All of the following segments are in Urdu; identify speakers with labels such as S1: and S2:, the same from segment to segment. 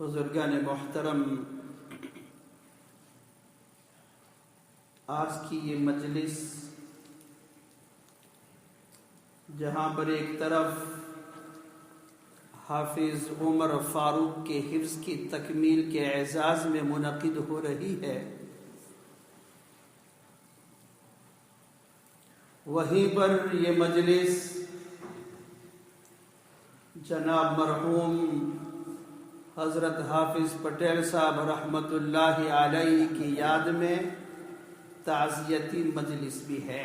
S1: بزرگان محترم، آج کی یہ مجلس جہاں پر ایک طرف حافظ عمر فاروق کے حفظ کی تکمیل کے اعزاز میں منعقد ہو رہی ہے، وہیں پر یہ مجلس جناب مرحوم حضرت حافظ پٹیل صاحب رحمت اللہ علیہ کی یاد میں تعزیتی مجلس بھی ہے۔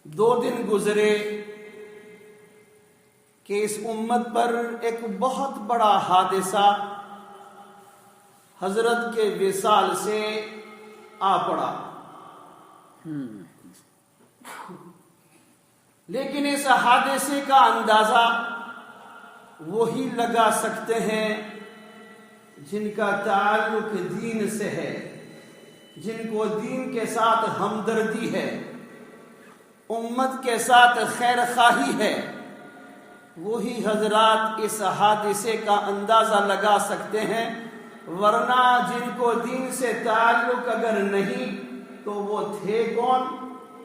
S1: دو دن گزرے کہ اس امت پر ایک بہت بڑا حادثہ حضرت کے وصال سے آ پڑا، لیکن اس حادثے کا اندازہ وہی لگا سکتے ہیں جن کا تعلق دین سے ہے، جن کو دین کے ساتھ ہمدردی ہے، امت کے ساتھ خیر خواہی ہے، وہی حضرات اس حادثے کا اندازہ لگا سکتے ہیں، ورنہ جن کو دین سے تعلق اگر نہیں تو وہ تھے کون،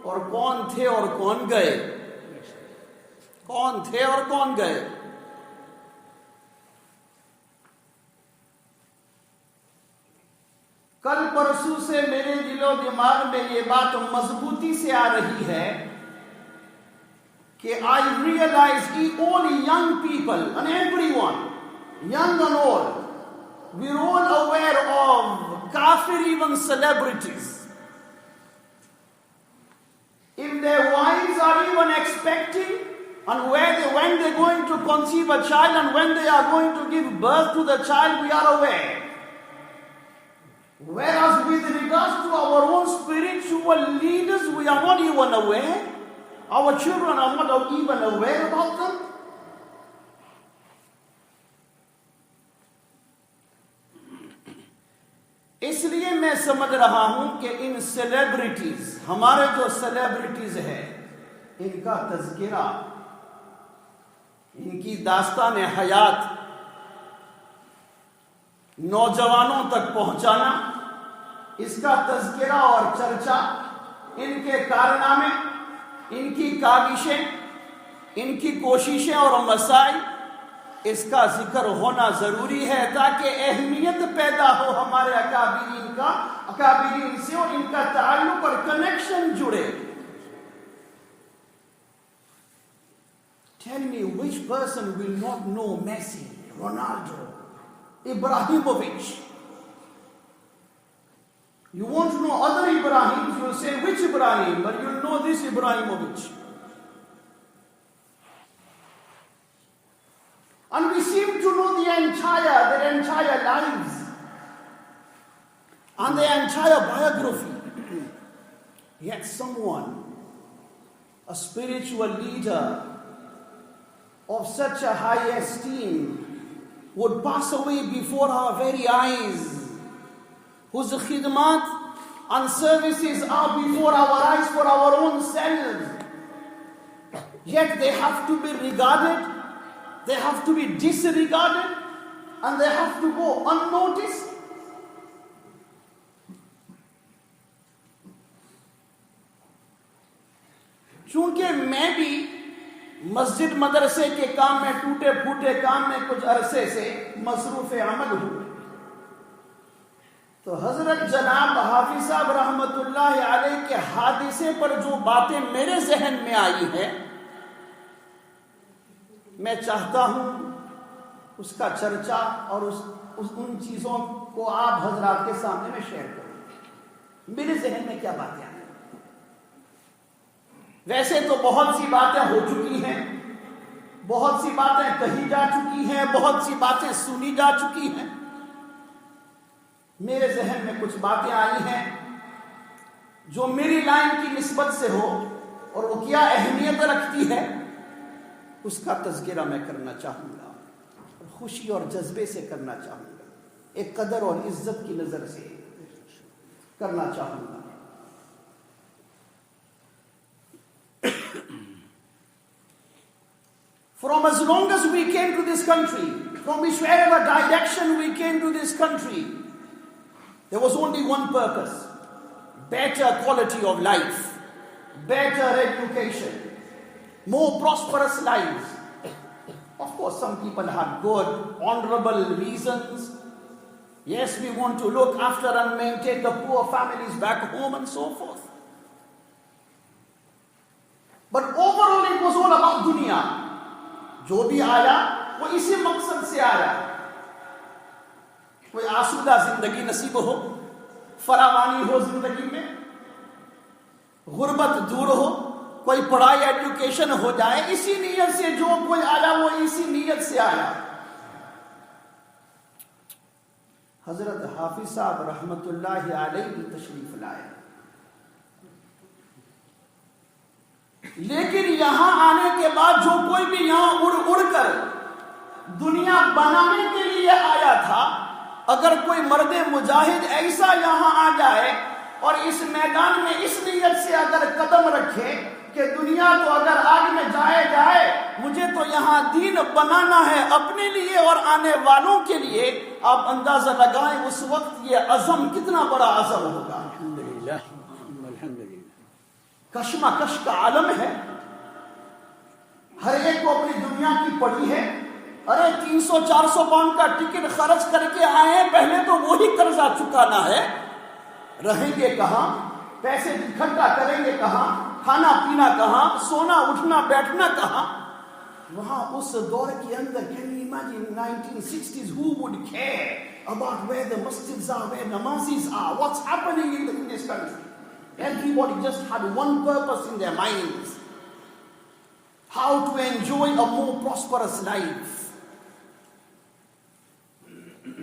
S1: اور کون تھے اور کون گئے، کون تھے اور کون گئے۔ کل پرسوں سے میرے دل و دماغ میں یہ بات مضبوطی سے آ رہی ہے کہ I realize all young people and everyone, young and old, we're all aware of kafir, even celebrities. If their wives are even expecting, and when they're going to conceive a child and when they are going to give birth to the child, we are aware. Whereas with regards to our own spiritual leaders, we are not even aware. Our children are not even aware about them. اس لیے میں سمجھ رہا ہوں کہ ان سیلیبریٹیز، ہمارے جو سیلیبریٹیز ہیں، ان کا تذکرہ، ان کی داستان حیات نوجوانوں تک پہنچانا، اس کا تذکرہ اور چرچا، ان کے کارنامے، ان کی کاوشیں، ان کی کوششیں اور مسائل، اس کا ذکر ہونا ضروری ہے تاکہ اہمیت پیدا ہو ہمارے اکابرین سے، اور ان کا تعلق اور کنیکشن جڑے۔ Tell me which person will not know Messi, Ronaldo, Ibrahimovic? You want to know other Ibrahims, you'll say which Ibrahim, but you'll know this Ibrahimovic. And we seem to know their entire lives and their entire biography. Yet someone, a spiritual leader of such a high esteem, would pass away before our very eyes, whose khidmat and services are before our eyes for our own selves. Yet they have to be regarded, they have to be disregarded, and they have to go unnoticed. چونکہ میں بھی مسجد مدرسے کے کام میں، ٹوٹے پھوٹے کام میں کچھ عرصے سے مصروف عمل ہوں، تو حضرت جناب حافظ صاحب رحمت اللہ علیہ کے حادثے پر جو باتیں میرے ذہن میں آئی ہیں، میں چاہتا ہوں اس کا چرچا اور ان چیزوں کو آپ حضرات کے سامنے میں شیئر کروں۔ میرے ذہن میں کیا باتیں آئی؟ ویسے تو بہت سی باتیں ہو چکی ہیں، بہت سی باتیں کہی جا چکی ہیں، بہت سی باتیں سنی جا چکی ہیں۔ میرے ذہن میں کچھ باتیں آئی ہیں جو میری لائن کی نسبت سے ہو اور وہ کیا اہمیت رکھتی ہے، اس کا تذکرہ میں کرنا چاہوں گا، اور خوشی اور جذبے سے کرنا چاہوں گا، ایک قدر اور عزت کی نظر سے کرنا چاہوں گا۔ From as long as we came to this country, from whichever direction we came to this country, there was only one purpose: better quality of life, better education, more prosperous lives. Of course, some people have good, honorable reasons. Yes, we want to look after and maintain the poor families back home and so forth. But overall, it was all about dunya. جو بھی آیا وہ اسی مقصد سے آیا. کوئی آسودہ زندگی نصیب ہو, فراوانی ہو زندگی میں, غربت دور ہو, کوئی پڑھائی ایجوکیشن ہو جائے. اسی نیت سے جو کوئی آیا وہ اسی نیت سے آیا. حضرت حافظ صاحب رحمت اللہ علیہ بھی تشریف لائے, لیکن یہاں آنے کے بعد جو کوئی بھی یہاں اڑ کر دنیا بنانے کے لیے آیا تھا, اگر کوئی مرد مجاہد ایسا یہاں آ جائے اور اس میدان میں اس نیت سے اگر قدم رکھے کہ دنیا تو اگر آگ میں جائے, مجھے تو یہاں دین بنانا ہے اپنے لیے اور آنے والوں کے لیے, آپ اندازہ لگائیں اس وقت یہ عزم کتنا بڑا عزم ہوگا. کشمکش کا عالم ہے, ہر ایک کو اپنی دنیا کی پڑی ہے. ارے 300-400 پاؤنڈ کا ٹکٹ خرچ کر کے آئے ہیں, پہلے تو وہی قرضہ چکانا ہے. رہیں گے کہاں, پیسے اکٹھا کریں گے کہاں, کھانا پینا کہاں, سونا اٹھنا بیٹھنا کہاں. وہاں اس دور کے اندر can you imagine 1960s, who would care about where the masjids are, where namazis are, what's happening in this country? Everybody just had one purpose in their minds: how to enjoy a more prosperous life.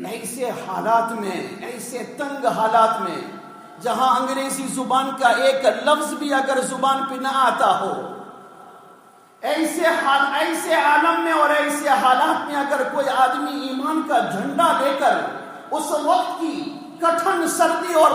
S1: ایسے حالات میں, ایسے تنگ حالات میں, جہاں انگریزی زبان کا ایک لفظ بھی اگر زبان پہ نہ آتا ہو, ایسے عالم میں اور ایسے حالات میں اگر کوئی آدمی ایمان کا جھنڈا لے کر اس وقت کی کٹھن سردی اور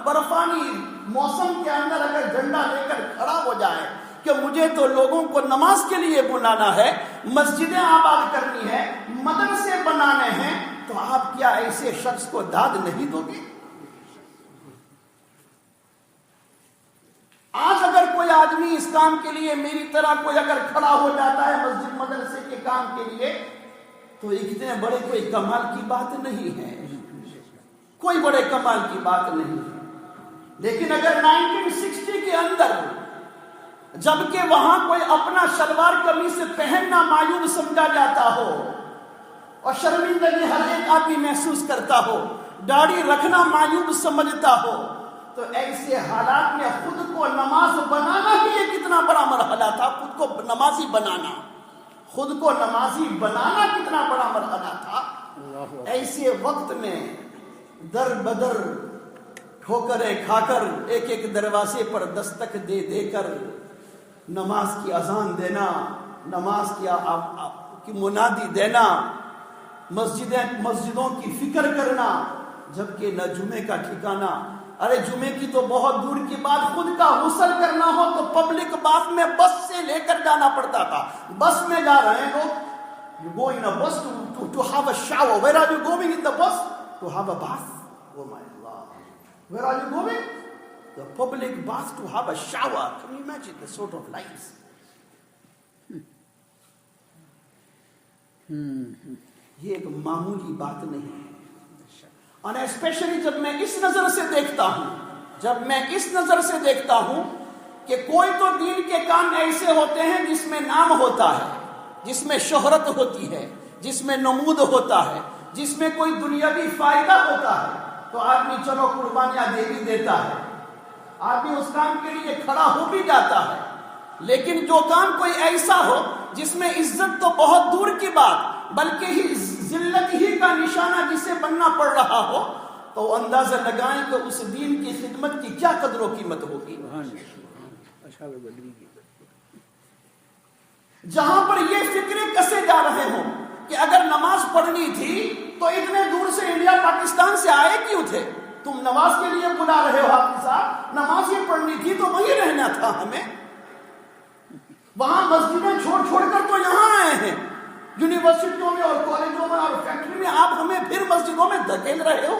S1: برفانی موسم کے اندر اگر جھنڈا لے کر کھڑا ہو جائے کہ مجھے تو لوگوں کو نماز کے لیے بلانا ہے, مسجدیں آباد کرنی ہے, مدرسے بنانے ہیں, تو آپ کیا ایسے شخص کو داد نہیں دو گے؟ آج اگر کوئی آدمی اس کام کے لیے میری طرح کوئی اگر کھڑا ہو جاتا ہے مسجد مدرسے کے کام کے لیے, تو اتنے بڑے کوئی کمال کی بات نہیں ہے, کوئی بڑے کمال کی بات نہیں ہے. لیکن اگر 1960 کے اندر جبکہ وہاں کوئی اپنا شلوار قمیص پہننا معیوب سمجھا جاتا ہو اور شرمندگی ہر ایک آدمی محسوس کرتا ہو, داڑھی رکھنا معیوب سمجھتا ہو, تو ایسے حالات میں خود کو نماز بنانا ہی یہ کتنا بڑا مرحلہ تھا. خود کو نمازی بنانا, خود کو نمازی بنانا کتنا بڑا مرحلہ تھا. ایسے وقت میں در بدر ٹھوکریں کھا کر ایک ایک دروازے پر دستک دے دے کر نماز کی اذان دینا, نماز کی منادی دینا, مسجدوں کی فکر کرنا, جبکہ نہ جمعے کا ٹھکانہ. ارے جمعے کی تو بہت دور کی بات, خود کا غسل کرنا ہو تو پبلک بات میں بس سے لے کر جانا پڑتا تھا. بس میں جا رہے ہیں لوگ, you go in a bus to have a shower. Where are you going in the bus? To have a bath. Oh my Allah. Where are you going? The public bath to have a shower. Can you imagine the sort of lives? یہ ایک معمولی بات نہیں ہے. اور اسپیشلی جب میں اس نظر سے دیکھتا ہوں, کہ کوئی تو دین کے کام ایسے ہوتے ہیں جس میں نام ہوتا ہے, جس میں شہرت ہوتی ہے, جس میں نمود ہوتا ہے, جس میں کوئی دنیاوی فائدہ ہوتا ہے, تو آدمی چلو قربانیاں دے بھی دیتا ہے, آدمی اس کام کے لیے کھڑا ہو بھی جاتا ہے. لیکن جو کام کوئی ایسا ہو جس میں عزت تو بہت دور کی بات, بلکہ ہی ذلت ہی کا نشانہ جسے بننا پڑ رہا ہو, تو اندازہ لگائیں کہ اس دین کی خدمت کی کیا قدر و قیمت ہوگی. جہاں پر یہ فکریں کسے جا رہے ہوں کہ اگر نماز پڑھنی تھی تو اتنے دور سے انڈیا پاکستان سے آئے کیوں تھے؟ تم نماز کے لیے بلا رہے ہو حافظ صاحب, نماز یہ پڑھنی تھی تو وہیں رہنا تھا ہمیں. وہاں مسجدیں چھوڑ کر تو یہاں آئے ہیں یونیورسٹیوں میں اور کالجوں میں اور فیکٹری میں، آپ ہمیں پھر مسجدوں میں دھکیل رہے ہو؟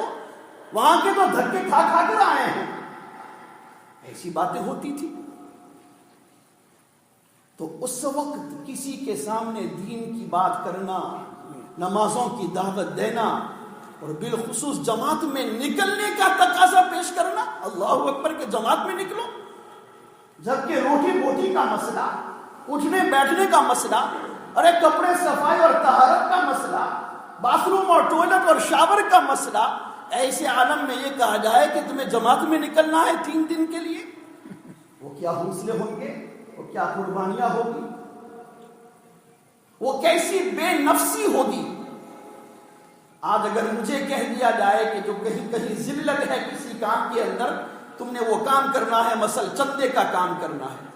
S1: وہاں کے تو دھکے کھا کھا کر آئے ہیں۔ ایسی باتیں ہوتی تھی۔ تو اس وقت کسی کے سامنے دین کی بات کرنا، نمازوں کی دعوت دینا اور بالخصوص جماعت میں نکلنے کا تقاضا پیش کرنا، اللہ اکبر کہ جماعت میں نکلو، جبکہ روٹی بوٹی کا مسئلہ، اٹھنے بیٹھنے کا مسئلہ، ارے کپڑے صفائی اور طہارت کا مسئلہ، باتھ روم اور ٹوائلٹ اور شاور کا مسئلہ، ایسے عالم میں یہ کہا جائے کہ تمہیں جماعت میں نکلنا ہے 3 دن کے لیے، وہ کیا حوصلے ہوں گے، وہ کیا قربانیاں ہوگی، وہ کیسی بے نفسی ہوگی۔ آج اگر مجھے کہہ دیا جائے کہ جو کہیں کہیں ذلت ہے کسی کام کے اندر، تم نے وہ کام کرنا ہے، مثلا چندے کا کام کرنا ہے،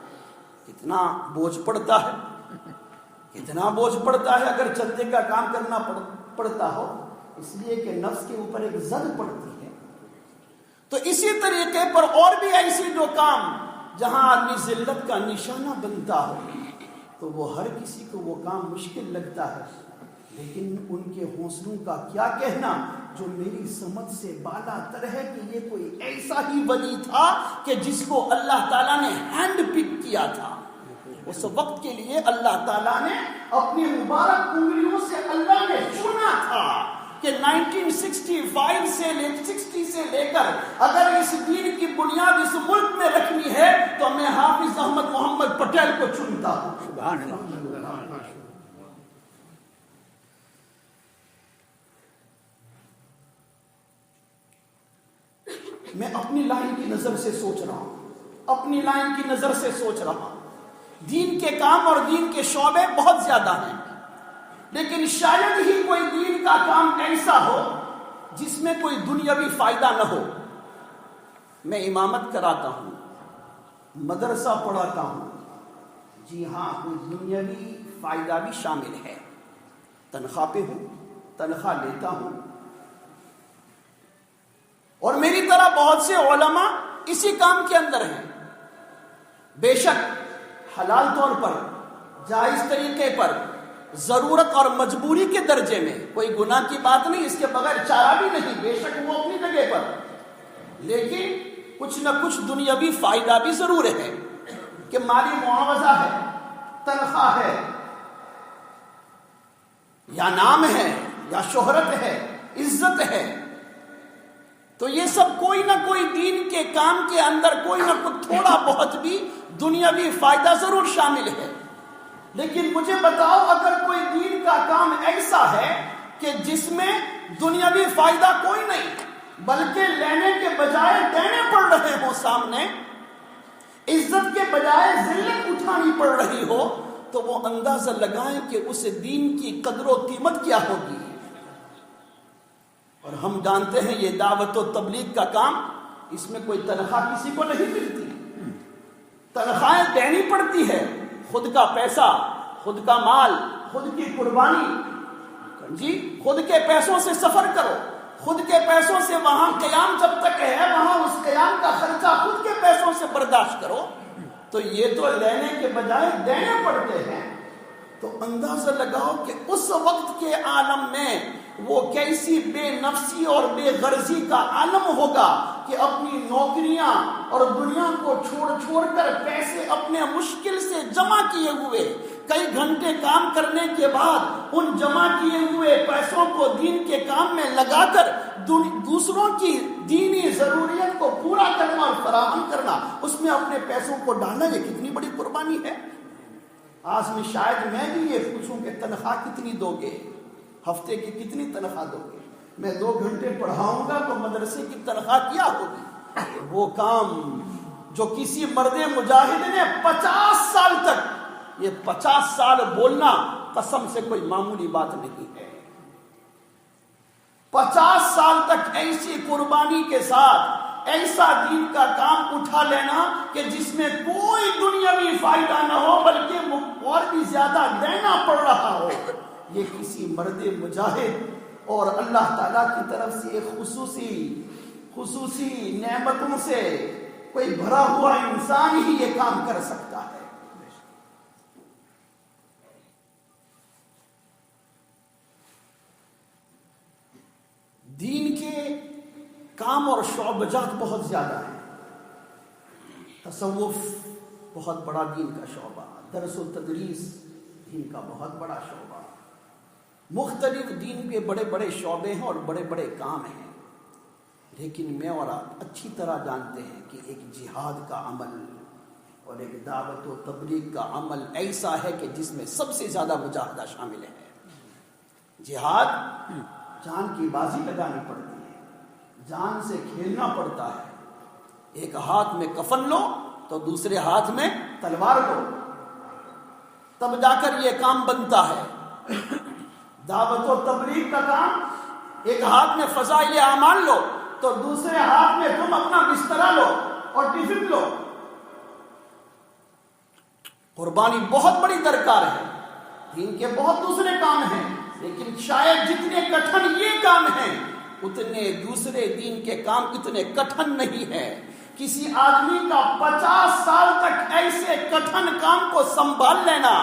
S1: کتنا بوجھ پڑتا ہے، کتنا بوجھ پڑتا ہے اگر چندے کا کام کرنا پڑتا ہو، اس لیے کہ نفس کے اوپر ایک زد پڑتی ہے۔ تو اسی طریقے پر اور بھی ایسی جو کام جہاں آدمی ذلت کا نشانہ بنتا ہو، تو وہ ہر کسی کو وہ کام مشکل لگتا ہے، لیکن ان کے حوصلوں کا کیا کہنا جو میری سمجھ سے بالا تر ہے کہ یہ کوئی ایسا ہی ولی تھا کہ جس کو اللہ تعالیٰ نے ہینڈ پک کیا تھا۔ اس وقت کے لیے اللہ تعالیٰ نے اپنی مبارک انگلیوں سے اللہ نے چنا تھا کہ 1965 سے 60 سے لے کر اگر اس دین کی بنیاد اس ملک میں رکھنی ہے تو میں حافظ احمد محمد پٹیل کو چنتا ہوں۔ سبحان اللہ۔ میں اپنی لائن کی نظر سے سوچ رہا ہوں، اپنی لائن کی نظر سے سوچ رہا ہوں۔ دین کے کام اور دین کے شعبے بہت زیادہ ہیں، لیکن شاید ہی کوئی دین کا کام ایسا ہو جس میں کوئی دنیاوی فائدہ نہ ہو۔ میں امامت کراتا ہوں، مدرسہ پڑھاتا ہوں، جی ہاں کوئی دنیاوی فائدہ بھی شامل ہے، تنخواہ پہ ہوں، تنخواہ لیتا ہوں، اور میری طرح بہت سے علماء اسی کام کے اندر ہیں۔ بے شک حلال طور پر، جائز طریقے پر، ضرورت اور مجبوری کے درجے میں کوئی گناہ کی بات نہیں، اس کے بغیر چارہ بھی نہیں، بے شک وہ اپنی جگہ پر، لیکن کچھ نہ کچھ دنیاوی فائدہ بھی ضرور ہے کہ مالی معاوضہ ہے، تنخواہ ہے، یا نام ہے، یا شہرت ہے، عزت ہے۔ تو یہ سب کوئی نہ کوئی دین کے کام کے اندر کوئی نہ کوئی تھوڑا بہت بھی دنیاوی فائدہ ضرور شامل ہے۔ لیکن مجھے بتاؤ اگر کوئی دین کا کام ایسا ہے کہ جس میں دنیاوی فائدہ کوئی نہیں بلکہ لینے کے بجائے دینے پڑ رہے ہوں، سامنے عزت کے بجائے ذلت اٹھانی پڑ رہی ہو، تو وہ اندازہ لگائیں کہ اس دین کی قدر و قیمت کیا ہوگی۔ اور ہم جانتے ہیں یہ دعوت و تبلیغ کا کام، اس میں کوئی تنخواہ کسی کو نہیں ملتی، تنخواہیں دینی پڑتی ہے، خود کا پیسہ، خود کا مال، خود کی قربانی، جی خود کے پیسوں سے سفر کرو، خود کے پیسوں سے وہاں قیام جب تک ہے وہاں اس قیام کا خرچہ خود کے پیسوں سے برداشت کرو، تو یہ تو لینے کے بجائے دینے پڑتے ہیں۔ تو اندازہ لگاؤ کہ اس وقت کے عالم میں وہ کیسی بے نفسی اور بے غرضی کا عالم ہوگا کہ اپنی نوکریاں اور دنیا کو چھوڑ کر پیسے اپنے مشکل سے جمع کیے ہوئے، کئی گھنٹے کام کرنے کے بعد ان جمع کیے ہوئے پیسوں کو دین کے کام میں لگا کر دوسروں کی دینی ضروریت کو پورا کرنا اور فراہم کرنا، اس میں اپنے پیسوں کو ڈالنا، یہ کتنی بڑی قربانی ہے۔ آج میں شاید میں بھی یہ پوچھوں کہ تنخواہ کتنی دو گے، ہفتے کی کتنی تنخواہ دو گے؟ میں 2 گھنٹے پڑھاؤں گا تو مدرسے کی تنخواہ کیا ہوگی؟ وہ کام جو کسی مرد مجاہد نے 50 سال تک، یہ 50 سال بولنا قسم سے کوئی معمولی بات نہیں ہے، 50 سال تک ایسی قربانی کے ساتھ ایسا دین کا کام اٹھا لینا کہ جس میں کوئی دنیاوی فائدہ نہ ہو بلکہ اور بھی زیادہ دینا پڑ رہا ہو، یہ کسی مرد مجاہد اور اللہ تعالیٰ کی طرف سے ایک خصوصی نعمتوں سے کوئی بھرا ہوا انسان ہی یہ کام کر سکتا ہے۔ کام اور شعبجات بہت زیادہ ہیں. تصوف بہت بڑا دین کا شعبہ، درس و تدریس دین کا بہت بڑا شعبہ، مختلف دین کے بڑے بڑے شعبے ہیں اور بڑے بڑے کام ہیں. لیکن میں اور آپ اچھی طرح جانتے ہیں کہ ایک جہاد کا عمل اور ایک دعوت و تبلیغ کا عمل ایسا ہے کہ جس میں سب سے زیادہ مجاہدہ شامل ہے. جہاد جان کی بازی لگانی پڑتی ہے، جان سے کھیلنا پڑتا ہے. ایک ہاتھ میں کفن لو تو دوسرے ہاتھ میں تلوار لو، تب جا کر یہ کام بنتا ہے. دعوت و تبلیغ کا کام، ایک ہاتھ میں فضائل اعمال لو تو دوسرے ہاتھ میں تم اپنا بستر لو اور ٹفن لو. قربانی بہت بڑی درکار ہے. دین کے بہت دوسرے کام ہیں، لیکن شاید جتنے کٹھن یہ کام ہیں اتنے دوسرے دین کے کام اتنے کٹھن نہیں ہے. کسی آدمی کا 50 سال تک ایسے کٹھن کام کو سنبھال لینا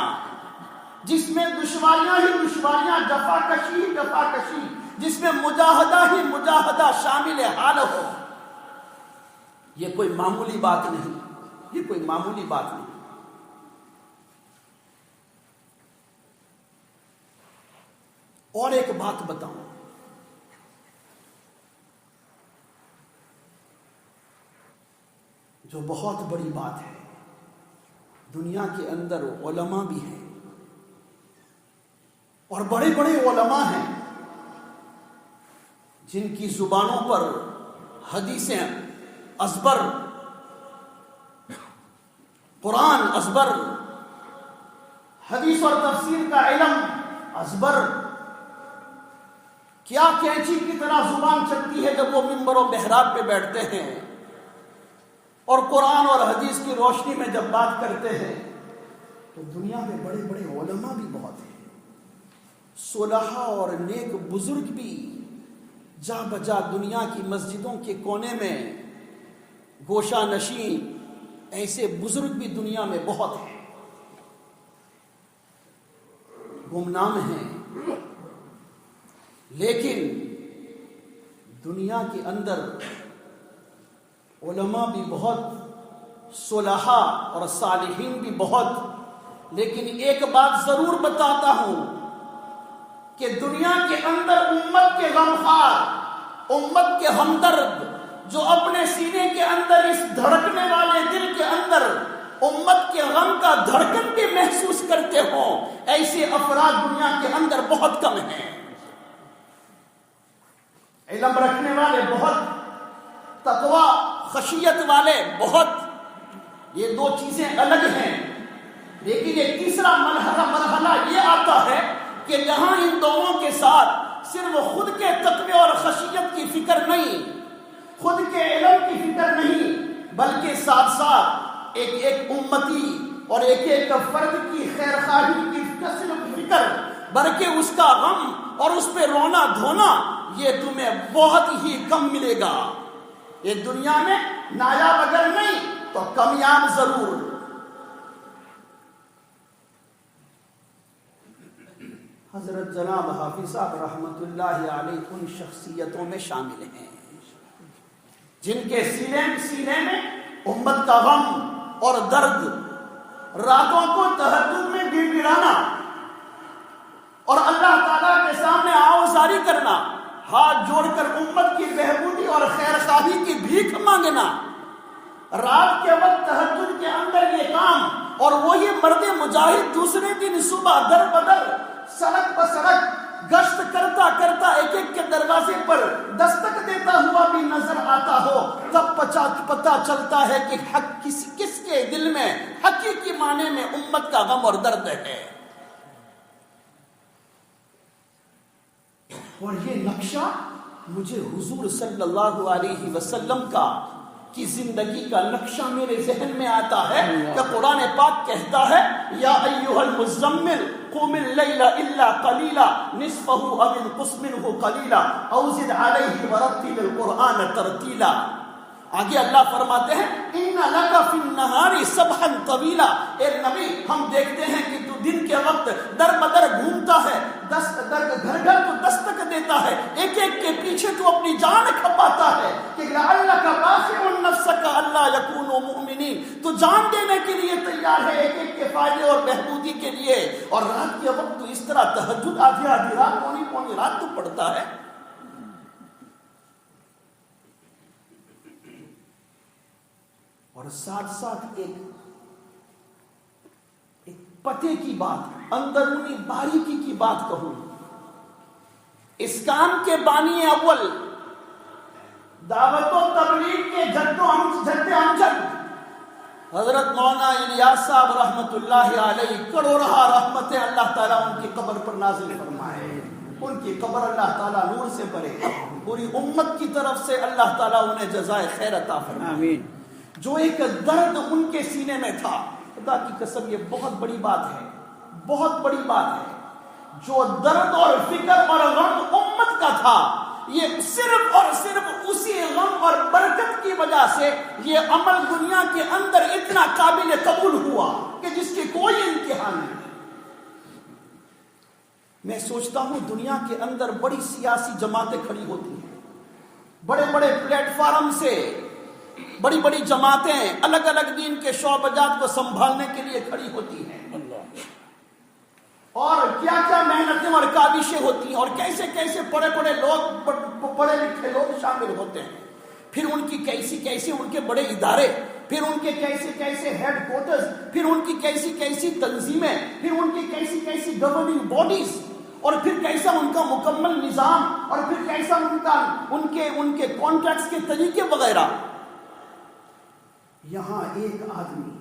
S1: جس میں دشواریاں ہی دشواریاں، جفا کشی ہی جفا کشی، جس میں مجاہدہ ہی مجاہدہ شامل حال ہو، یہ کوئی معمولی بات نہیں، یہ کوئی معمولی بات نہیں. اور ایک بات بتاؤں، جو بہت بڑی بات ہے. دنیا کے اندر علماء بھی ہیں اور بڑے بڑے علماء ہیں جن کی زبانوں پر حدیثیں ازبر، قرآن ازبر، حدیث اور تفسیر کا علم ازبر. کیا کینچی کی طرح زبان چلتی ہے جب وہ منبر و محراب پہ بیٹھتے ہیں اور قرآن اور حدیث کی روشنی میں جب بات کرتے ہیں. تو دنیا میں بڑے بڑے علماء بھی بہت ہیں، صلحاء اور نیک بزرگ بھی جا بجا دنیا کی مسجدوں کے کونے میں گوشہ نشین ایسے بزرگ بھی دنیا میں بہت ہیں. گمنام ہیں، لیکن دنیا کے اندر علماء بھی بہت، صلحاء اور صالحین بھی بہت. لیکن ایک بات ضرور بتاتا ہوں کہ دنیا کے اندر امت کے غمخوار، امت کے ہمدرد، جو اپنے سینے کے اندر اس دھڑکنے والے دل کے اندر امت کے غم کا دھڑکن بھی محسوس کرتے ہوں، ایسے افراد دنیا کے اندر بہت کم ہیں. علم رکھنے والے بہت، تقوی خشیت والے بہت. یہ دو چیزیں الگ ہیں. لیکن ایک تیسرا مرحلہ یہ آتا ہے کہ جہاں ان دونوں کے ساتھ صرف خود کے تقوی اور خشیت کی فکر نہیں، خود کے علم کی فکر نہیں، بلکہ ساتھ ساتھ ایک امتی اور ایک فرد کی خیرخواہی کی فکر، بلکہ اس کا غم اور اس پہ رونا دھونا، یہ تمہیں بہت ہی کم ملے گا. یہ دنیا میں نایاب اگر نہیں تو کامیاب ضرور. حضرت جناب حافظ صاحب رحمت اللہ علیہ ان شخصیتوں میں شامل ہیں جن کے سینے میں امت کا غم اور درد، راتوں کو تہجد میں گڑ گڑانا اور اللہ تعالیٰ کے سامنے آوازاری کرنا، ہاتھ جوڑ کر امت کی بہبودی اور خیرخواہی کی بھیک مانگنا، رات کے وقت تہجد کے اندر یہ کام، اور وہی مرد مجاہد دوسرے دن صبح در بدر سڑک پر سڑک گشت کرتا کرتا ایک ایک کے دروازے پر دستک دیتا ہوا بھی نظر آتا ہو، تب پتہ چلتا ہے کہ حق کس کے دل میں حقیقی معنی میں امت کا غم اور درد ہے. اور یہ نقشہ مجھے حضور صلی اللہ علیہ وسلم کی زندگی کا نقشہ میرے ذہن میں آتا ہے کہ قرآن پاک کہتا ہے یا ایھا المزمل قم اللیل الا قلیلا نصفہ او انقص منہ قلیلا او زد علیہ ورتل القرآن ترتیلا. آگے اللہ فرماتے ہیں ان لک فی النہار سبحا طویلا. اے نبی ہم دیکھتے ہیں کہ تو دن کے وقت در بدر گھومتا ہے، گھر گھر تو دستک دیتا ہے، ایک ایک کے پیچھے تو اپنی جان کھپاتا ہے کہ لعلک باخع نفسک الا یکونوا مؤمنین، تو جان دینے کے لیے تیار ہے ایک ایک کے فائدے اور بہبودی کے لیے، اور رات کے وقت تو اس طرح تہجد آدھی آدھی رات پونی رات تو پڑھتا ہے۔ اور ساتھ ساتھ ایک پتے کی بات، اندرونی باریکی کی بات کہوں، اس کام کے بانی اول دعوت و تبلیغ کے جد امجد حضرت مولانا الیاس صاحب رحمت اللہ علیہ، کروڑہ رحمتیں اللہ تعالیٰ ان کی قبر پر نازل فرمائے، ان کی قبر اللہ تعالیٰ نور سے بھرے، پوری امت کی طرف سے اللہ تعالیٰ انہیں جزائے خیر عطا فرمائے۔ آمین۔ جو ایک درد ان کے سینے میں تھا، خدا کی قسم یہ بہت بڑی بات ہے، بہت بڑی بات ہے، جو درد اور فکر اور غم امت کا تھا، یہ صرف اور صرف اسی غم اور برکت کی وجہ سے یہ عمل دنیا کے اندر اتنا قابل قبول ہوا کہ جس کی کوئی انتہا نہیں۔ میں سوچتا ہوں دنیا کے اندر بڑی سیاسی جماعتیں کھڑی ہوتی ہیں، بڑے بڑے پلیٹ فارم سے بڑی بڑی جماعتیں الگ الگ دین کے شعبجات کو سنبھالنے کے لیے کھڑی ہوتی ہیں، اور کیا کیا محنتیں اور کاوشیں ہوتی ہیں، اور کیسے کیسے بڑے بڑے لوگ، پڑھے لکھے لوگ شامل ہوتے ہیں، پھر ان کی کیسی ان کے بڑے ادارے، پھر ان کے کیسے ہیڈ کوارٹرز، پھر ان کی کیسی تنظیمیں، پھر ان کی کیسی گورننگ باڈیز، اور پھر کیسا ان کا مکمل نظام، اور پھر کیسا ان کے کانٹریکٹس کے طریقے وغیرہ۔ یہاں ایک آدمی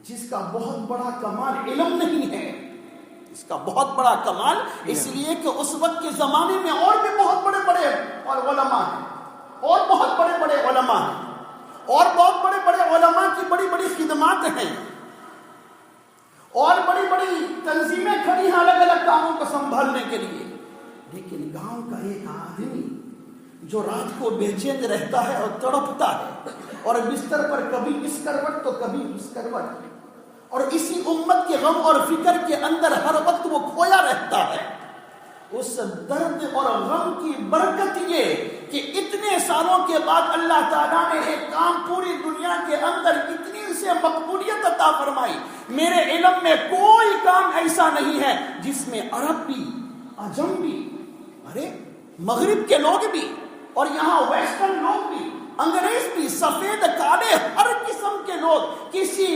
S1: جس کا بہت بڑا کمال علم نہیں ہے، اس کا بہت بڑا کمال اس لیے کہ اس وقت کے زمانے میں اور بھی بہت بڑے بڑے علماء ہیں، اور بہت بڑے بڑے علماء ہیں، اور بہت بڑے بڑے علماء کی بڑی بڑی خدمات ہیں، اور بڑی بڑی تنظیمیں کھڑی ہیں الگ الگ کاموں کو سنبھالنے کے لیے، لیکن گاؤں کا ایک آدمی جو رات کو بے چین رہتا ہے اور تڑپتا ہے، اور بستر پر کبھی اس کروٹ تو کبھی اس کروٹ، اور اسی امت کے غم اور فکر کے اندر ہر وقت وہ کھویا رہتا ہے، اس درد اور غم کی برکت یہ کہ اتنے سالوں کے بعد اللہ تعالیٰ نے ایک کام پوری دنیا کے اندر اتنی سے مقبولیت عطا فرمائی۔ میرے علم میں کوئی کام ایسا نہیں ہے جس میں عرب بھی، عجم بھی، مغرب کے لوگ بھی، اور یہاں ویسٹرن لوگ بھی، انگریز بھی، سفید کالے ہر قسم کے لوگ کسی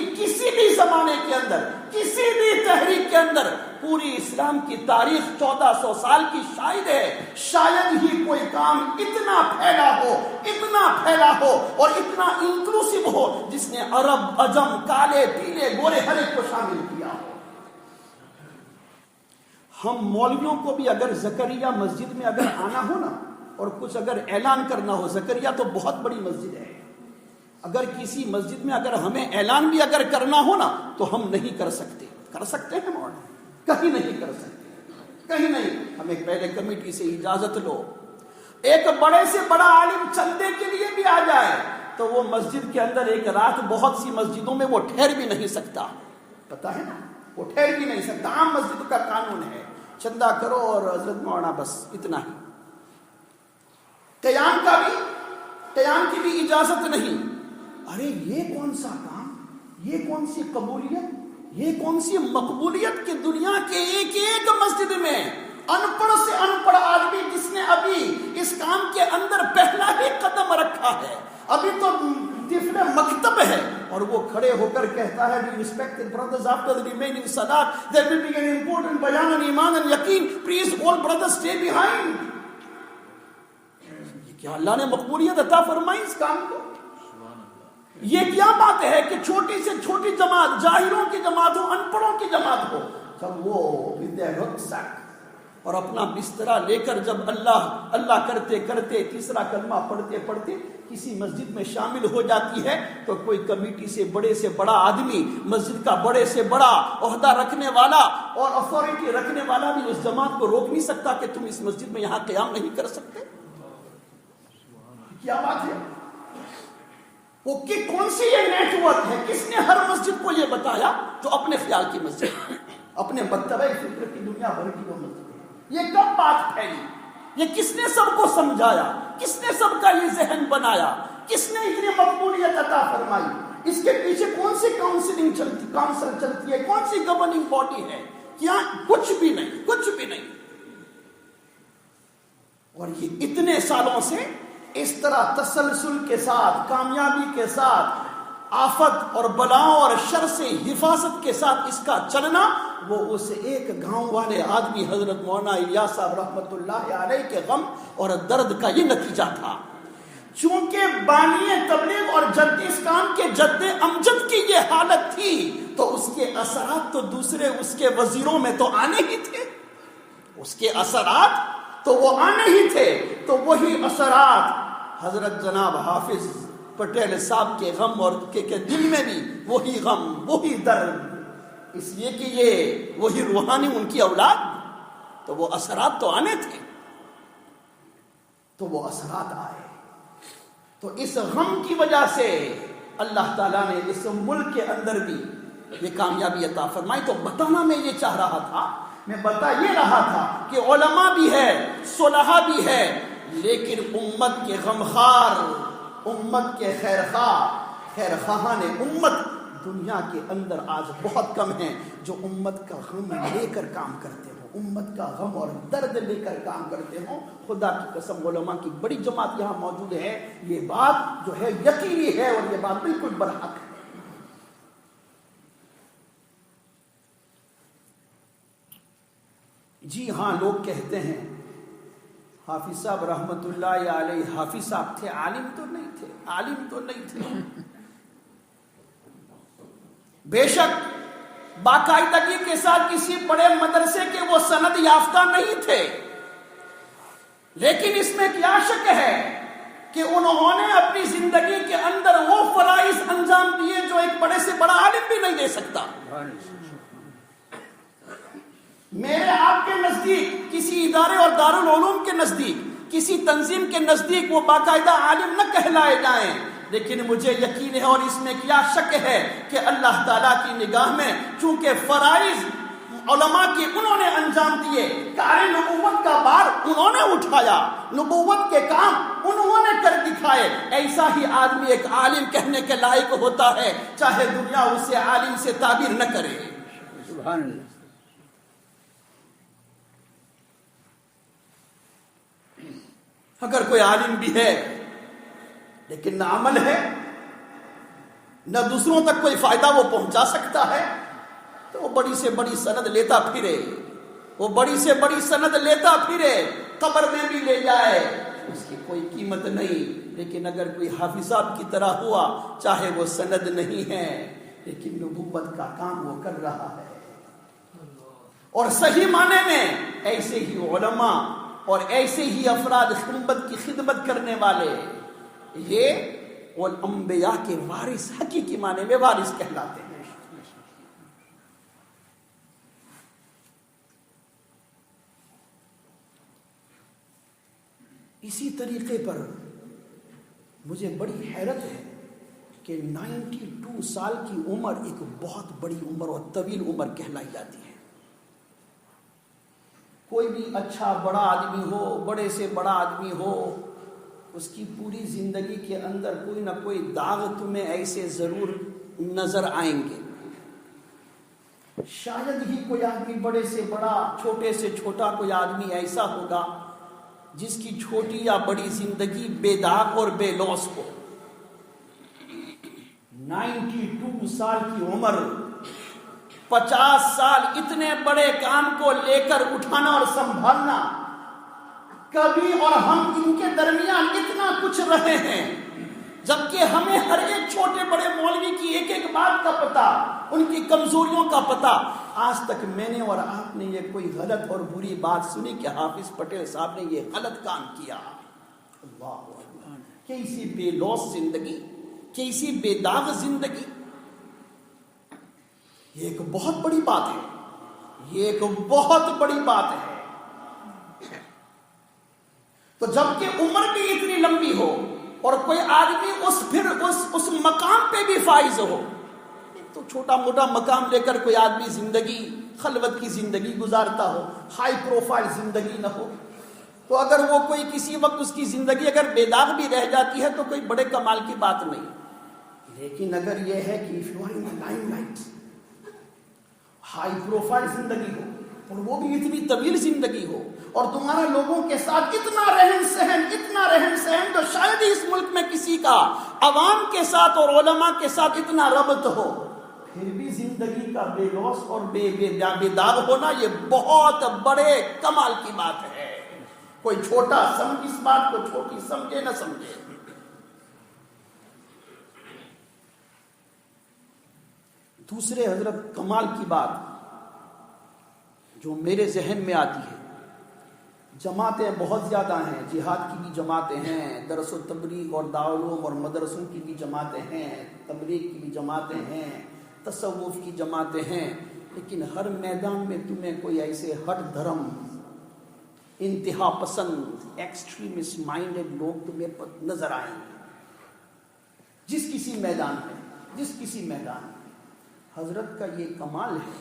S1: بھی زمانے کے اندر، کسی بھی تحریک کے اندر، پوری اسلام کی تاریخ 1400 سال کی شاہد ہے، شاید ہی کوئی کام اتنا پھیلا ہو اور اتنا انکلوسیو ہو جس نے عرب، عجم، کالے، پیلے، گورے ہر ایک کو شامل کیا ہو۔ ہم مولویوں کو بھی اگر زکریا مسجد میں اگر آنا ہو نا، اور کچھ اگر اعلان کرنا ہو، زکریا تو بہت بڑی مسجد ہے، اگر کسی مسجد میں اگر ہمیں اعلان بھی اگر کرنا ہو نا تو ہم نہیں کر سکتے ہیں مولانا، کہیں نہیں کر سکتے، کہیں نہیں، ہمیں پہلے کمیٹی سے اجازت لو۔ ایک بڑے سے بڑا عالم چندے کے لیے بھی آ جائے تو وہ مسجد کے اندر ایک رات، بہت سی مسجدوں میں وہ ٹھہر بھی نہیں سکتا، پتا ہے نا، وہ ٹھہر بھی نہیں سکتا، عام مسجد کا قانون ہے، چندہ کرو اور حضرت مولانا بس اتنا ہی۔ قیام کی بھی اجازت نہیں۔ ارے یہ کون سا کام، یہ کون سی قبولیت، یہ کون سی مقبولیت کہ دنیا کے ایک ایک مسجد میں ان پڑھ سے ان پڑھ آدمی جس نے ابھی اس کام کے اندر پہلا ہی قدم رکھا ہے، ابھی تو طفل مکتب ہے، اور وہ کھڑے ہو کر کہتا ہے "We respected brothers after the remaining salat there will be an important bayan on iman and yaqeen, please all brothers stay behind"۔ کیا اللہ نے مقبولیت عطا فرمائی اس کام کو؟ یہ کیا بات ہے کہ چھوٹی سے چھوٹی جماعت، جاہلوں کی جماعت ہو، ان پڑھوں کی جماعت ہو، جب وہ اور اپنا بسترا لے کر جب اللہ کرتے کرتے تیسرا کلمہ پڑھتے کسی مسجد میں شامل ہو جاتی ہے تو کوئی کمیٹی سے بڑے سے بڑا آدمی، مسجد کا بڑے سے بڑا عہدہ رکھنے والا اور اتھارٹی رکھنے والا بھی اس جماعت کو روک نہیں سکتا کہ تم اس مسجد میں یہاں قیام نہیں کر سکتے۔ کیا بات ہے؟ وہ کون سی یہ نیٹ ورک ہے؟ کس نے ہر مسجد کو یہ بتایا جو اپنے خیال کی مسجد ہے؟ اپنے مکتبہ فکر کی دنیا بھر کی وہ مکتبہ، یہ کب بات پھیلی؟ یہ کس نے سب کو سمجھایا؟ کس نے سب کا یہ ذہن بنایا؟ کس نے اتنی مقبولیت عطا فرمائی؟ اس کے پیچھے کون سی کونسل چلتی ہے؟ کون سی گورننگ باڈی ہے؟ کیا کچھ بھی نہیں، کچھ بھی نہیں. اور یہ اتنے سالوں سے اس طرح تسلسل کے ساتھ، کامیابی کے ساتھ، آفت اور بلاؤں اور شر سے حفاظت کے ساتھ اس کا چلنا، وہ اس ایک گاؤں والے آدمی حضرت مولانا الیاس صاحب رحمۃ اللہ علیہ کے غم اور درد کا یہ نتیجہ تھا. چونکہ بانی تبلیغ اور جد اسلام کے جد امجد کی یہ حالت تھی، تو اس کے اثرات تو دوسرے اس کے وزیروں میں تو آنے ہی تھے. اس کے اثرات تو وہ آنے ہی تھے. تو وہی اثرات حضرت جناب حافظ پٹیل صاحب کے غم اور کے دل میں بھی وہی غم، وہی درد، اس لیے کہ یہ وہی روحانی ان کی اولاد، تو وہ اثرات تو آنے تھے. تو وہ اثرات آئے. تو اس غم کی وجہ سے اللہ تعالیٰ نے اس ملک کے اندر بھی یہ کامیابی عطا فرمائی. تو بتانا میں یہ چاہ رہا تھا، میں بتا یہ رہا تھا کہ علماء بھی ہے، صلحاء بھی ہے، لیکن امت کے غمخوار، امت کے خیرخواہان امت دنیا کے اندر آج بہت کم ہیں جو امت کا غم لے کر کام کرتے ہوں، امت کا غم اور درد لے کر کام کرتے ہوں. خدا کی قسم علماء کی بڑی جماعت یہاں موجود ہے. یہ بات جو ہے یقینی ہے اور یہ بات بالکل برحق ہے. جی ہاں، لوگ کہتے ہیں حافظ صاحب رحمت اللہ علیہ حافظ صاحب تھے، عالم تو نہیں تھے، عالم تو نہیں تھے. بے شک باقاعدگی کے ساتھ کسی بڑے مدرسے کے وہ سند یافتہ نہیں تھے، لیکن اس میں کیا شک ہے کہ انہوں نے اپنی زندگی کے اندر وہ فرائض انجام دیے جو ایک بڑے سے بڑا عالم بھی نہیں دے سکتا. میرے آپ کے نزدیک، کسی ادارے اور دارالعلوم کے نزدیک، کسی تنظیم کے نزدیک وہ باقاعدہ عالم نہ کہلائے جائیں، لیکن مجھے یقین ہے اور اس میں کیا شک ہے کہ اللہ تعالیٰ کی نگاہ میں چونکہ فرائض علماء کی انہوں نے انجام دیے، کار نبوت کا بار انہوں نے اٹھایا، نبوت کے کام انہوں نے کر دکھائے، ایسا ہی آدمی ایک عالم کہنے کے لائق ہوتا ہے، چاہے دنیا اسے عالم سے تعبیر نہ کرے.
S2: سبحان اللہ.
S1: اگر کوئی عالم بھی ہے لیکن نہ عمل ہے، نہ دوسروں تک کوئی فائدہ وہ پہنچا سکتا ہے، تو وہ بڑی سے بڑی سند لیتا پھرے، وہ بڑی سے بڑی سند لیتا پھرے، قبر میں بھی لے جائے، اس کی کوئی قیمت نہیں. لیکن اگر کوئی حافظ صاحب کی طرح ہوا، چاہے وہ سند نہیں ہے لیکن نبوت کا کام وہ کر رہا ہے. اور صحیح معنی میں ایسے ہی علماء اور ایسے ہی افراد امت کی خدمت کرنے والے، یہ انبیاء کے وارث، حقیقی معنی میں وارث کہلاتے ہیں. اسی طریقے پر مجھے بڑی حیرت ہے کہ 92 سال کی عمر ایک بہت بڑی عمر اور طویل عمر کہلائی جاتی ہے. کوئی بھی اچھا بڑا آدمی ہو، بڑے سے بڑا آدمی ہو، اس کی پوری زندگی کے اندر کوئی نہ کوئی داغ تمہیں ایسے ضرور نظر آئیں گے. شاید ہی کوئی آدمی بڑے سے بڑا، چھوٹے سے چھوٹا کوئی آدمی ایسا ہوگا جس کی چھوٹی یا بڑی زندگی بے داغ اور بے لوث ہو. 92 سال کی عمر، 50 سال اتنے بڑے کام کو لے کر اٹھانا اور سنبھالنا، کبھی اور ہم ان کے درمیان اتنا کچھ رہے ہیں، جبکہ ہمیں ہر ایک چھوٹے بڑے مولوی کی ایک ایک بات کا پتہ، ان کی کمزوریوں کا پتہ. آج تک میں نے اور آپ نے یہ کوئی غلط اور بری بات سنی کہ حافظ پٹیل صاحب نے یہ غلط کام کیا. اللہ اکبر. کیسی بے لوث زندگی، کیسی بے داغ زندگی. یہ ایک بہت بڑی بات ہے، یہ ایک بہت بڑی بات ہے. تو جبکہ عمر بھی اتنی لمبی ہو اور کوئی آدمی اس مقام پہ بھی فائز ہو، تو چھوٹا موٹا مقام لے کر کوئی آدمی زندگی خلوت کی زندگی گزارتا ہو، ہائی پروفائل زندگی نہ ہو، تو اگر وہ کوئی کسی وقت اس کی زندگی اگر بے داغ بھی رہ جاتی ہے تو کوئی بڑے کمال کی بات نہیں. لیکن اگر یہ ہے کہ if you are in the limelight، high profile زندگی ہو اور وہ بھی اتنی طویل زندگی ہو، اور تمہارا لوگوں کے ساتھ اتنا رہن سہن جو شاید ہی اس ملک میں کسی کا عوام کے ساتھ اور علماء کے ساتھ اتنا ربط ہو، پھر بھی زندگی کا بے لوث اور بے داغ ہونا یہ بہت بڑے کمال کی بات ہے. کوئی چھوٹا سمجھ اس بات کو چھوٹی سمجھے نہ سمجھے. دوسرے حضرت کمال کی بات جو میرے ذہن میں آتی ہے، جماعتیں بہت زیادہ ہیں، جہاد کی بھی جماعتیں ہیں، درس و تبلیغ اور دارالعلوم اور مدرسوں کی بھی جماعتیں ہیں، تبلیغ کی بھی جماعتیں ہیں، تصوف کی جماعتیں ہیں، لیکن ہر میدان میں تمہیں کوئی ایسے ہٹ دھرم، انتہا پسند، ایکسٹریمسٹ مائنڈڈ لوگ تمہیں نظر آئیں گے جس کسی میدان میں. حضرت کا یہ کمال ہے،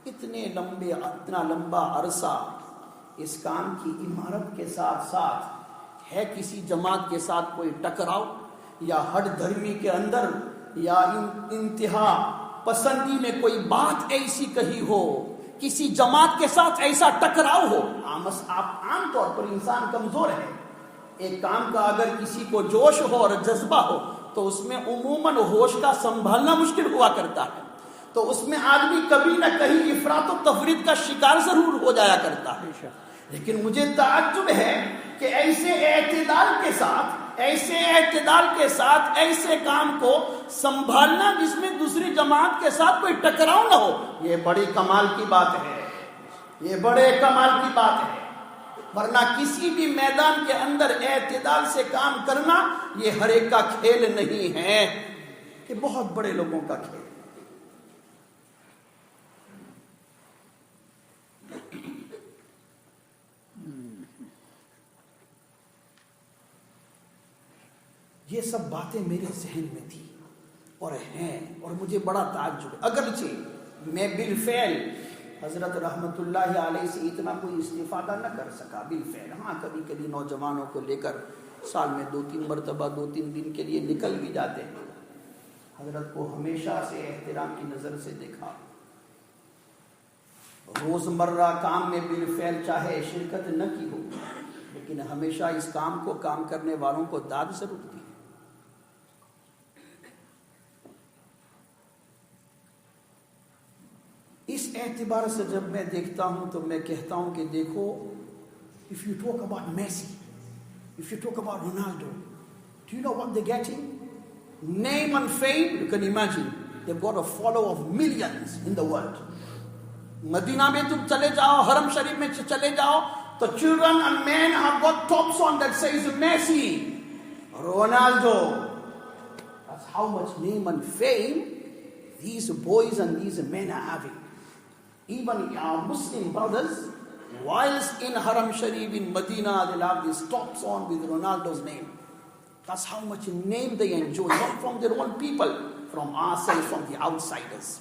S1: اتنا لمبا عرصہ اس کام کی عمارت کے ساتھ ساتھ ہے کسی جماعت کے ساتھ کوئی ٹکراؤ یا ہٹ دھرمی کے اندر یا انتہا پسندی میں کوئی بات ایسی کہی ہو، کسی جماعت کے ساتھ ایسا ٹکراؤ ہو. عام طور پر انسان کمزور ہے. ایک کام کا اگر کسی کو جوش ہو اور جذبہ ہو تو اس میں عموماً ہوش کا سنبھالنا مشکل ہوا کرتا ہے، تو اس میں آدمی کبھی نہ کہیں افراط و تفریط کا شکار ضرور ہو جایا کرتا ہے. لیکن مجھے تعجب ہے کہ ایسے اعتدال کے ساتھ ایسے کام کو سنبھالنا جس میں دوسری جماعت کے ساتھ کوئی ٹکراؤ نہ ہو، یہ بڑی کمال کی بات ہے. ورنہ کسی بھی میدان کے اندر اعتدال سے کام کرنا یہ ہر ایک کا کھیل نہیں ہے، یہ بہت بڑے لوگوں کا کھیل. یہ سب باتیں میرے ذہن میں تھی اور ہیں، اور مجھے بڑا تعجب ہے. اگرچہ میں بالفعل حضرت رحمت اللہ علیہ سے اتنا کوئی استفادہ نہ کر سکا بالفعل. ہاں کبھی کبھی نوجوانوں کو لے کر سال میں 2-3 مرتبہ 2-3 دن کے لیے نکل بھی جاتے ہیں. حضرت کو ہمیشہ سے احترام کی نظر سے دیکھا. روزمرہ کام میں بالفعل چاہے شرکت نہ کی ہو، لیکن ہمیشہ اس کام کو کام کرنے والوں کو داد ضرور دی. اس اعتبار سے جب میں دیکھتا ہوں تو میں کہتا ہوں کہ دیکھو، if you talk about Messi, if you talk about Ronaldo, do you know what they're getting? Name and fame. You can imagine they've got a follow of millions in the world. مدینہ میں تم چلے جاؤ، حرم شریف میں چلے جاؤ تو children and men have got tops on that says Messi, Ronaldo. That's how much name and fame these boys and these men are having. Even our Muslim brothers, whilst in Haram Sharif in Medina, they'll have these tops on with Ronaldo's name. That's how much name they enjoy, not from their own people, from ourselves, from the outsiders.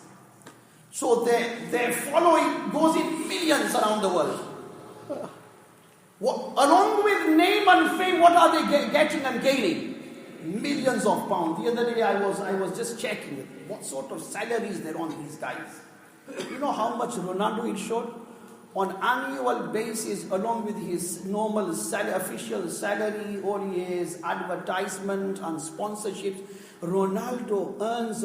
S1: So their following goes in millions around the world. Along with name and fame, what are they getting and gaining? Millions of pounds. The other day I was just checking what sort of salaries they're on, these guys. You know how much Ronaldo is short? On annual basis, along with his normal official salary or his advertisement and sponsorships, Ronaldo earns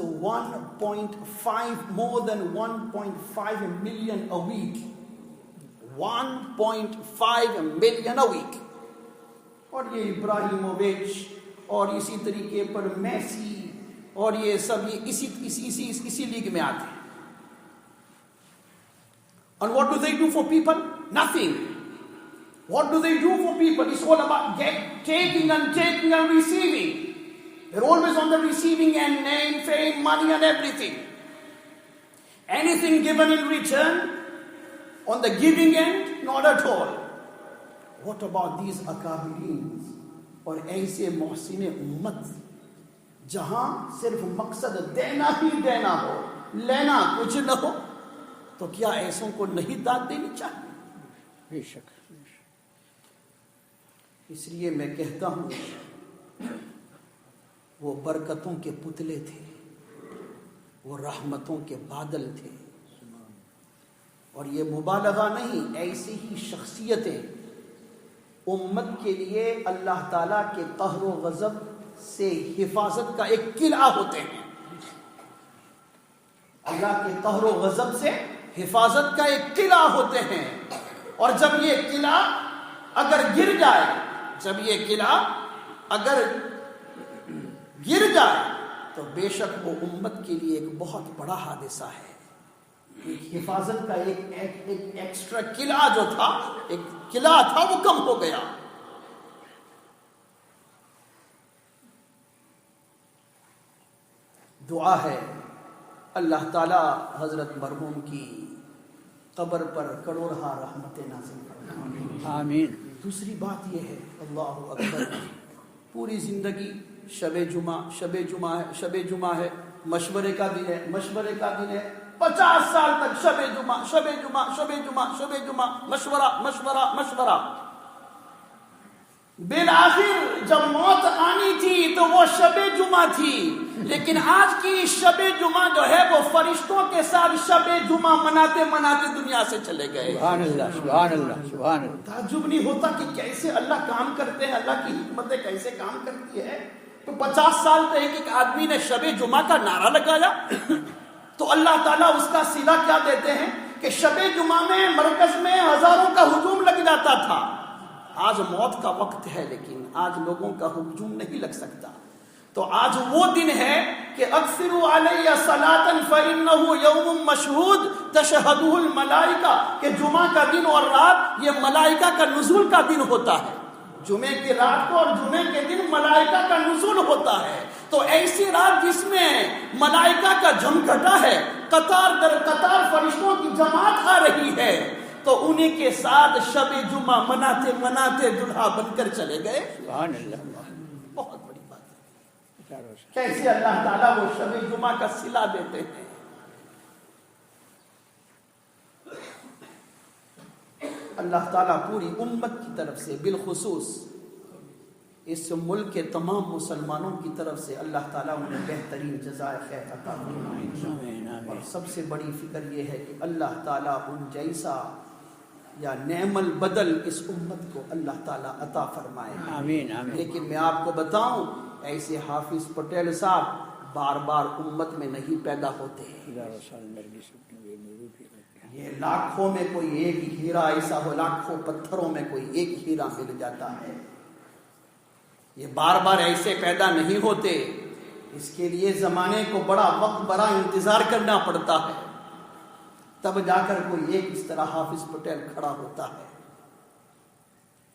S1: more than 1.5 million a week. 1.5 million a week. اور یہ ابراہیمووچ اور اسی طریقے پر میسی اور یہ سب اسی لیگ میں آتے ہیں. And what do they do for people? Nothing. What do they do for people? It's all about taking and receiving. They're always on the receiving end, name, fame, money and everything. Anything given in return on the giving end? Not at all. What about these akabirins اور ایسے محسن امت جہاں صرف مقصد دینا ہی دینا ہو لینا کچھ نہ ہو تو کیا ایسوں کو نہیں داد دینی چاہیے؟
S2: بے شک۔
S1: اس لیے میں کہتا ہوں وہ برکتوں کے پتلے تھے، وہ رحمتوں کے بادل تھے، اور یہ مبالغہ نہیں، ایسی ہی شخصیتیں امت کے لیے اللہ تعالیٰ کے قہر و غضب سے حفاظت کا ایک قلعہ ہوتے ہیں۔ اللہ کے قہر و غضب سے حفاظت کا ایک قلعہ ہوتے ہیں، اور جب یہ قلعہ اگر گر جائے، تو بے شک وہ امت کے لیے ایک بہت بڑا حادثہ ہے۔ ایک حفاظت کا ایک ایکسٹرا قلعہ جو تھا، ایک قلعہ تھا، وہ کم ہو گیا۔ دعا ہے اللہ تعالی حضرت مرحوم کی قبر پر کروڑہا رحمتیں نازل فرمائے،
S2: آمین۔
S1: دوسری بات یہ ہے، اللہ اکبر، پوری زندگی شب جمعہ ہے، مشورے کا دن ہے، 50 سال تک شب جمعہ، مشورہ۔ بالآخر جب موت آنی تھی تو وہ شب جمعہ تھی، لیکن آج کی شب جمعہ جو ہے وہ فرشتوں کے ساتھ شب جمعہ مناتے دنیا سے چلے گئے۔
S2: سبحان اللہ، سبحان اللہ، سبحان اللہ۔
S1: تعجب نہیں ہوتا کہ کیسے اللہ کام کرتے ہیں، اللہ کی حکمتیں کیسے کام کرتی ہے۔ تو 50 سال تک ایک آدمی نے شب جمعہ کا نعرہ لگایا تو اللہ تعالیٰ اس کا صلہ کیا دیتے ہیں کہ شب جمعہ میں مرکز میں ہزاروں کا ہجوم لگ جاتا تھا۔ آج موت کا وقت ہے، لیکن آج لوگوں کا ہجوم نہیں لگ سکتا۔ تو آج وہ دن ہے کہ اکثروا علی صلاۃ فانہ یوم مشہود تشہدہ الملائکہ، کہ جمعہ کا دن اور رات یہ ملائکہ کا نزول کا دن ہوتا ہے۔ جمعے کی رات کو اور جمعے کے دن ملائکہ کا نزول ہوتا ہے۔ تو ایسی رات جس میں ملائکہ کا جھمگھٹا ہے، قطار در قطار فرشتوں کی جماعت آ رہی ہے، تو انہیں کے ساتھ شب جمعہ مناتے دلہا بن کر چلے گئے۔
S2: سبحان اللہ۔
S1: بہت بڑی بات ہے، کیسے اللہ تعالیٰ وہ شب جمعہ کا صلہ دیتے ہیں۔ اللہ تعالیٰ پوری امت کی طرف سے، بالخصوص اس ملک کے تمام مسلمانوں کی طرف سے اللہ تعالیٰ انہیں بہترین جزائے خیر عطا فرمائے۔ اور سب سے بڑی فکر یہ ہے کہ اللہ تعالیٰ ان جیسا یا نعم البدل اس امت کو اللہ تعالیٰ عطا فرمائے۔
S2: آمین آمین۔
S1: لیکن میں آپ کو بتاؤں، ایسے حافظ پٹیل صاحب بار بار امت میں نہیں پیدا ہوتے۔ یہ لاکھوں میں کوئی ایک ہیرا ایسا ہو، لاکھوں پتھروں میں کوئی ایک ہیرا مل جاتا ہے۔ یہ بار بار ایسے پیدا نہیں ہوتے، اس کے لیے زمانے کو بڑا وقت، بڑا انتظار کرنا پڑتا ہے، تب جا کر کوئی ایک اس طرح حافظ پٹیل کھڑا ہوتا ہے۔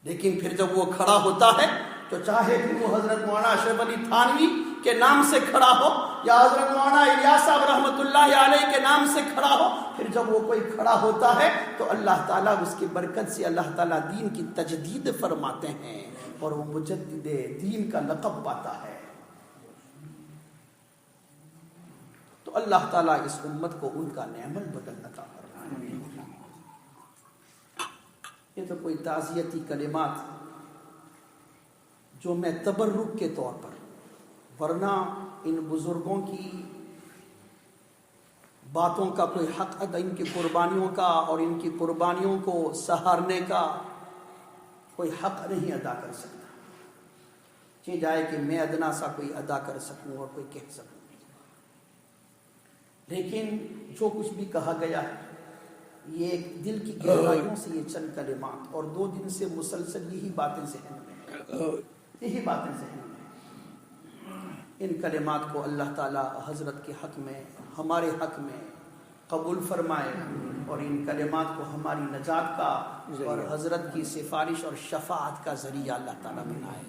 S1: لیکن پھر جب وہ کھڑا ہوتا ہے تو چاہے پھر وہ حضرت مولانا اشرف علی تھانوی کے نام سے کھڑا ہو یا حضرت مولانا الیاس صاحب رحمۃ اللہ علیہ کے نام سے کھڑا ہو، پھر جب وہ کوئی کھڑا ہوتا ہے تو اللہ تعالیٰ اس کی برکت سے اللہ تعالیٰ دین کی تجدید فرماتے ہیں اور وہ مجدد دین کا لقب پاتا ہے۔ تو اللہ تعالیٰ اس امت کو ان کا نعم البدل عطا فرمائے۔ یہ تو کوئی تعزیتی کلمات جو میں تبرک کے طور پر، ورنہ ان بزرگوں کی باتوں کا کوئی حق ادا، ان کی قربانیوں کا اور ان کی قربانیوں کو سہارنے کا کوئی حق نہیں ادا کر سکتا۔ یہ جائے کہ میں ادنا سا کوئی ادا کر سکوں اور کوئی کہہ سکوں، لیکن جو کچھ بھی کہا گیا ہے یہ ایک دل کی گہرائیوں سے، یہ چند کلمات، اور 2 دن سے مسلسل یہی باتیں ذہن میں، ان کلمات کو اللہ تعالی حضرت کے حق میں، ہمارے حق میں قبول فرمائے، اور ان کلمات کو ہماری نجات کا اور حضرت کی سفارش اور شفاعت کا ذریعہ اللہ تعالی بنائے۔